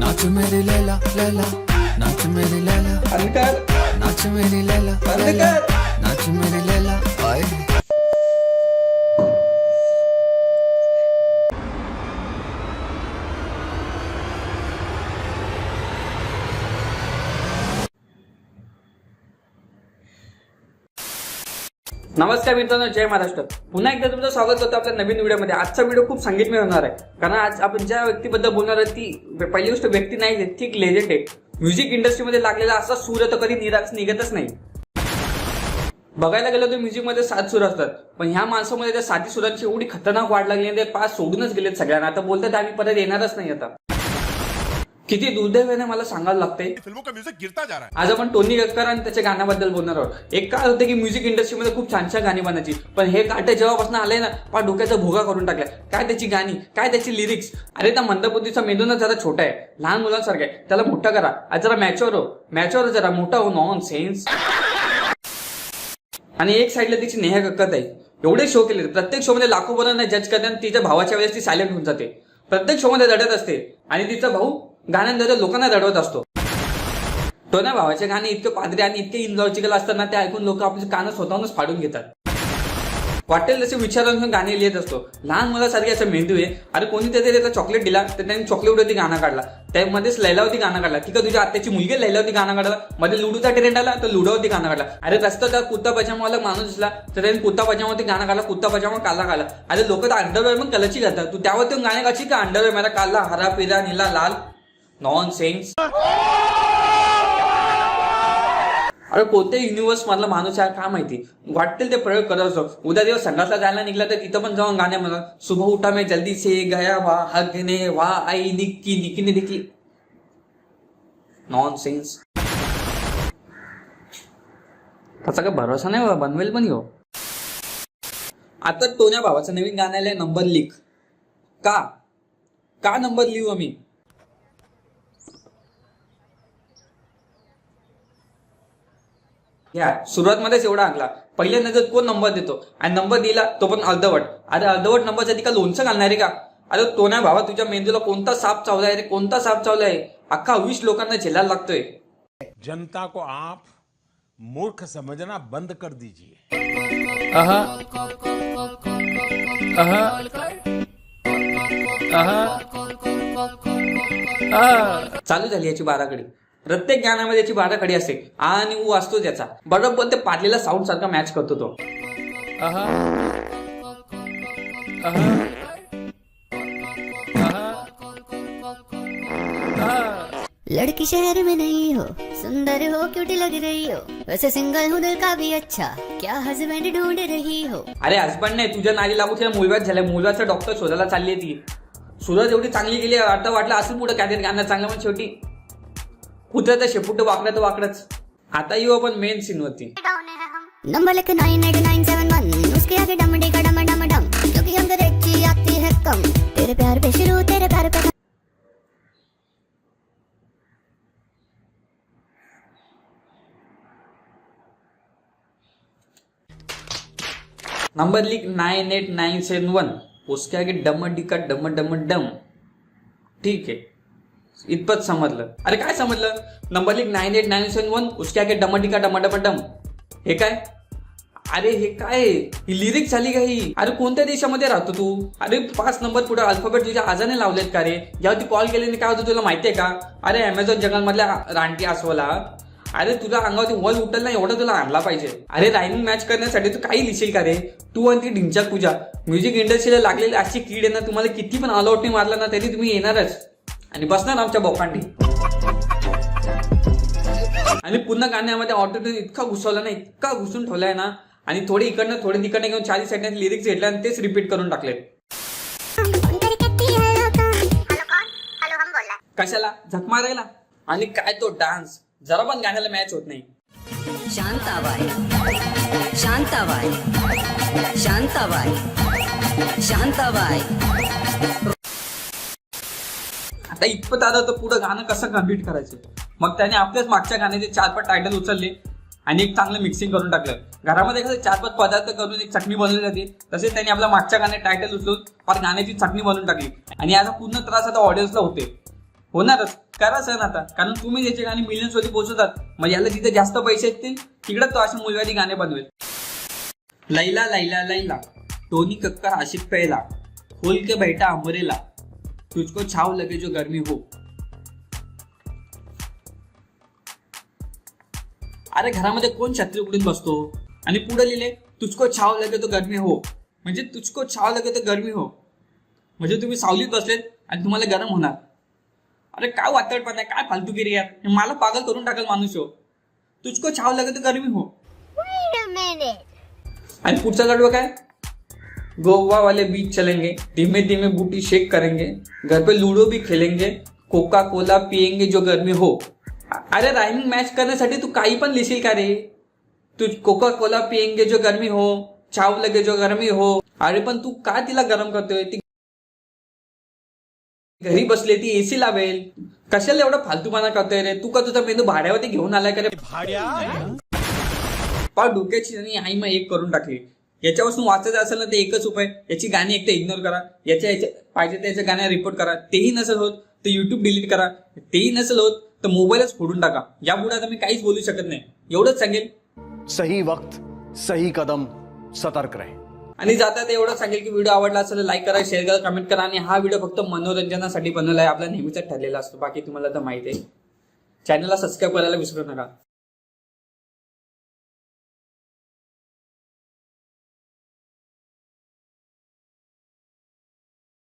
नाच मेरी लैला लैला, नाच मेरी लैला, अंकर नाच मेरी लैला लैला, नाच मेरी लैला आए। नमस्कार मित्रांनो, जय महाराष्ट्र. पुन्हा एकदा तुमचं स्वागत करतो आपल्या नवीन व्हिडिओमध्ये. आजचा व्हिडिओ खूप संगीतमय होणार आहे, कारण आज आपण ज्या व्यक्तीबद्दल बोलणार आहे ती पहिली गोष्ट व्यक्ती नाही, ती एक लेजंड आहे. म्युझिक इंडस्ट्रीमध्ये लागलेला असा सूर तर कधी निघतच नाही. बघायला गेलं तर म्युझिकमध्ये 7 सूर असतात, पण ह्या माणसामध्ये त्या 7 सुरांची एवढी खतरनाक वाढ लागली आणि ते 5 सोडूनच गेलेत सगळ्यांना. आता बोलतात आम्ही परत येणारच नाही. आता किती दुर्दैवाने मला सांगायला लागतंय. फिल्मों का म्यूजिक गिरता जा रहा है. आज आपण टोनी कक्कर आणि त्याच्या गाण्याबद्दल बोलणार आहोत. एक काळ होतं की म्युझिक इंडस्ट्रीमध्ये खूप छान छान गाणी बनायची, पण हे काटे जेव्हापासून आले ना, पा डोक्याचा भोगा करून टाकलाय. काय त्याची गाणी, काय त्याची लिरिक्स. अरे त्या मंदबुद्धीचा मेंदू ना जरा छोटा आहे, लहान मुलांसारखा आहे, त्याला मोठा करा. आज जरा मॅच्युअर जरा मोठा हो. Non sense. आणि एक साईडला तिची नेहा कक्कर आहे. एवढे शो केले, प्रत्येक शो मध्ये लाखो जणांना जज करताना तिच्या भावाच्या वेळेस ती सायलेंट होऊन जाते. प्रत्येक शो मध्ये रडत असते आणि तिचा भाऊ गाण्यांद्वारे लोकांना रडवत असतो. तो ना भावाचे गाणे इतके पादरी आणि इतके इनलॉजिकल असतात ना, ते ऐकून लोक आपले कान स्वतःहूनच फाडून घेतात. वाटेल तसे विचारांतून गाणे लिहित असतो. लहान मुलासारखे असं मेंदू आहे. अरे कोणी त्याला चॉकलेट दिला तर त्यांनी चॉकलेटवरती गाणं काढला, त्यामध्येच लैलावती गाणं काढला. की का तुझ्या आत्याची मुलगी लैलावती गाणं काढला. मध्ये लुडूचा ट्रेंड आला तर लुडावती गाणं काढला. अरे रस्त्याचा कुत्ता पजामावाला माणूस दिसला तर त्यांनी कुत्ता पजामावरती गाणं काढला, कुत्ता पजामा काला काढला. अरे लोक तर अंडरवेअर पण कलरची घालतात, तू त्यावरती गाणे गाची का अंडरवेअर मला काढला हरा पिरा नीला लाल. Non sense. अरे कोणत्या युनिव्हर्स मधला माणूस आहे काय माहिती. वाटतील ते प्रयोग करत असतो. उद्या दिवस संघातला जायला निघला तर तिथं पण जाऊन गाण्या म्हणा, सुबह उठा में जल्दी से गया वा हगने वा आई निक्की निकीने दिखली. Nonsense. त्याचा काय भरोसा नाही, बनवेल पण हो. आता टोन्या भावाचं नवीन गाणं आलंय नंबर लीक. का नंबर लिहू आम्ही. या सुरुवातमध्येच एवढा आगला. पहिल्या नजर कोण नंबर देतो आणि नंबर दिला तो पण अर्धवट. अरे अर्धवट नंबरसाठी का लोणचं घालणार आहे का. अरे तो नाही भावा, तुझ्या मेंदूला कोणता साप चावला आहे रे, कोणता साप चावला आहे. अख्खा 20 लोकांना झेलायला लागतोय. जनता को आप मूर्ख समझना बंद कर दीजिए. चालू झाली याची बाराखडी. प्रत्येक गाण्यामध्ये याची बाराखडी असते आणि ऊ असतो त्याचा. बरोबर ते पाटलेला साऊंड सारखा मॅच करतो तो. लड़की शहर में नहीं हो, सुंदर हो, क्यूटी लग रही हो, वैसे सिंगल हूँ दिल का भी अच्छा, क्या हस्बैंड ढूंढ रही हो. अरे हसबंड नाही, तुझ्या नारी लागू तिला मुलगाच झालाय. मुलगाचा डॉक्टर शोधायला चालली आहे ती. सुरुवात एवढी चांगली गेली, आता वाटलं असं पुढे काय गाणं चांगलं, पण शेवटी कुत्र्याचं शेपूट वाकडं तर वाकडच. आता येऊ आपण मेन सीन वरती. नंबर लिख 989971, उसके आगे डम डे डम डम डम, क्योंकि हम की आती है कम, तेरे प्यार पे शुरू तेरे प्यार पे. नंबर लिख 98971, उसके आगे डम डिका डम डम डम. ठीक आहे, इतपत समजलं. अरे काय समजलं. नंबर लिख 98971, उसके आगे डम डिका डम डम डम. हे काय. अरे हे काय, ही लिरिक्स झाली का ही. अरे कोणत्या देशामध्ये राहतो तू. अरे 5 नंबर पुढे अल्फाबेट तुझ्या आजाने लावलेत का रे. यावरती कॉल केल्याने काय होतं तुला माहितीये का. अरे अमेझॉन जंगलमधल्या रानटी अस्वला, अरे तुला अंगावरती वल उठल ना, एवढं तुला आणला पाहिजे. अरे रायमिंग मॅच करण्यासाठी तू काही लिहिशील का रे. तू आणि ती ढिंचाक पूजा. म्युझिक इंडस्ट्रीला लागलेली अशी कीड आहे ना, तुम्हाला किती पण ऑल आउट मारला ना तरी तुम्ही येणारच आणि बसणार आमच्या बोकांडी. आणि पुन्हा गाण्यामध्ये ऑटोट्यून इतका घुसवला ना, इतका घुसून ठेवलाय ना, आणि थोडी इकडनं थोडी तिकडनं घेऊन 40 सेकंड लिरिक्स घेतले आणि तेच रिपीट करून टाकले. कशाला झक मारायला. आणि काय तो डान्स, जरा पण गाण्याला मॅच होत नाही. शांताबाई शांताबाई शांताबाई शांताबाई. आता इतपत आलं तर पुढं गाणं कसं कम्प्लीट करायचं. मग त्याने आपल्याच मागच्या गाण्याचे 4-5 टायटल उचलले आणि एक चांगलं मिक्सिंग करून टाकलं. घरामध्ये कसं 4-5 पदार्थ करून एक चटणी बनवली जाते, तसेच त्यांनी आपल्या मागच्या गाण्यात टायटल उचलून फार गाण्याची चटणी बनवून टाकली. आणि याचा पूर्ण त्रास आता ऑडियन्सला होणारच. करा सण आता, कारण तुम्ही ज्याचे गाणे मिलियन्स मध्ये पोहोचवतात, मग याला जिथे जास्त पैसे येतील तिकडे तो असे मूलवादी गाणे बनवेल. लैला लैला लैला, टोनी कक्कर आशिक पहला, खोल के बैठा अमरेला, तुझको छाव लगे जो गर्मी हो. अरे घरामध्ये कोण छत्री उघडून बसतो? आणि पुढे लिहिले तुझको छाव लगे तो गर्मी हो, म्हणजे तुझको छाव लगे तो गर्मी हो, म्हणजे तुम्ही सावलीत बसलेत आणि तुम्हाला गरम होणार. अरे काय वातडपण आहे, काय फालतूगिरी यार, हे मला पागल करून टाकल माणूस हो. तुझको छाव लगे तो गर्मी हो. आणि पुढचा गडवा काय, गोवा वाले बीच चलेंगे, धीमे धीमे बूटी शेक करेंगे, घर पे लूडो भी खेलेंगे, कोका कोला पिएंगे जो गर्मी हो. अरे रायमिंग मॅच करण्यासाठी तू काही पण लिहिशील का रे? तू कोका कोला पिएंगे जो गर्मी हो, छाव लगे जो गर्मी हो. अरे पण तू का तिला गरम करतोय? ती घरी बसले, ती एसी लावेल, कशाला एवढा फालतूपणा करतोय रे? तू का तुझा मेंदू भाड्यावरती घेऊन आलाय का रे? पार डोक्याची आणि आई मग एक करून टाकली. याच्यापासून वाचायचं असेल ना ते एकच उपाय, याची गाणी एक तर इग्नोर करा, याच्या पाहिजे त्याच्या गाण्या रिपोर्ट करा, तेही नसेल होत तर युट्यूब डिलीट करा, तेही नसेल होत तर मोबाईलच फोडून टाका. यापुढे आता मी काहीच बोलू शकत नाही, एवढंच सांगेल. सही वक्त सही कदम, सतर्क रहे. आणि जाता एवढं सांगेल की व्हिडिओ आवडला असेल लाईक करा, शेअर करा, कमेंट करा. आणि हा व्हिडिओ फक्त मनोरंजनासाठी बनवला आहे, आपला नेहमीचा ठरलेला असतो. बाकी तुम्हाला तर माहिती आहे. चॅनलला सबस्क्राईब करायला विसरू नका.